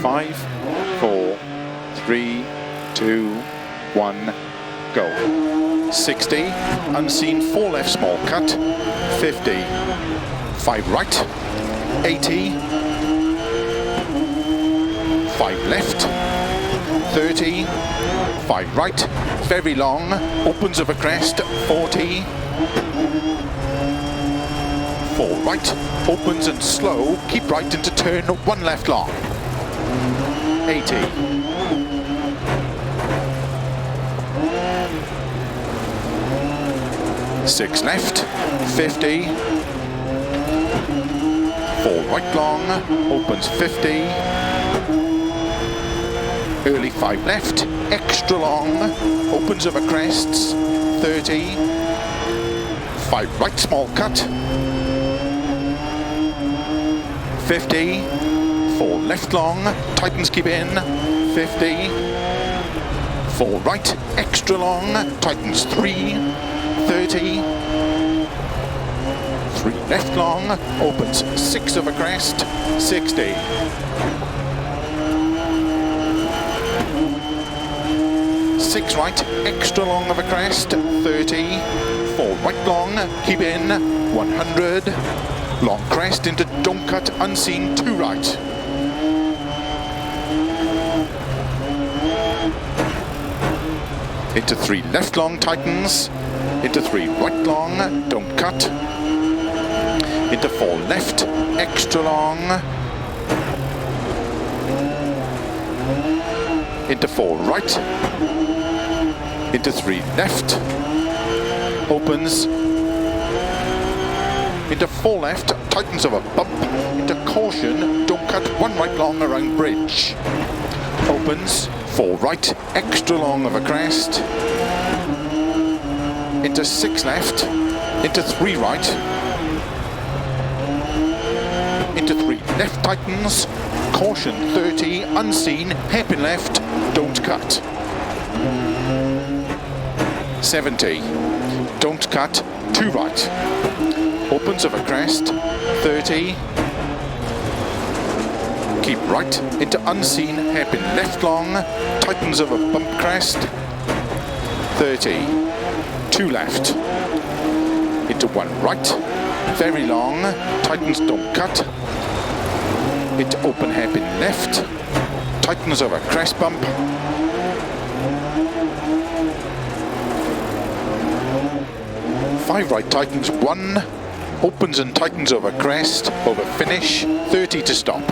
5, 4, 3, 2, 1, go. 60, unseen 4 left small cut, 50, 5 right, 80, 5 left, 30, 5 right, very long, opens of a crest, 40, 4 right, opens and slow, keep right into turn 1 left long, 80, 6 left, 50, 4 right long, opens 50, early 5 left, extra long, opens over crests, 30, 5 right small cut, 50, 4 left long, tightens keep in, 50, 4 right, extra long, tightens 3, 30, 3 left long, opens 6 over crest, 60. 6 right, extra long of a crest, 30, 4 right long, keep in, 100, long crest into don't cut, unseen, 2 right. Into 3 left long, tightens, into 3 right long, don't cut, into 4 left, extra long, into 4 right, into 3 left, opens, into 4 left, tightens of a bump, into caution, don't cut, 1 right long around bridge, opens, 4 right, extra long of a crest, into 6 left, into 3 right, into 3 left, tightens, caution, 30, unseen, hairpin left, don't cut. 70, don't cut, 2 right, opens of a crest, 30, keep right, into unseen, hairpin left long, tightens of a bump crest, 30, 2 left, into 1 right, very long, tightens don't cut, into open hairpin left, tightens of a crest bump, 5 right, tightens 1, opens and tightens over crest, over finish, 30 to stop.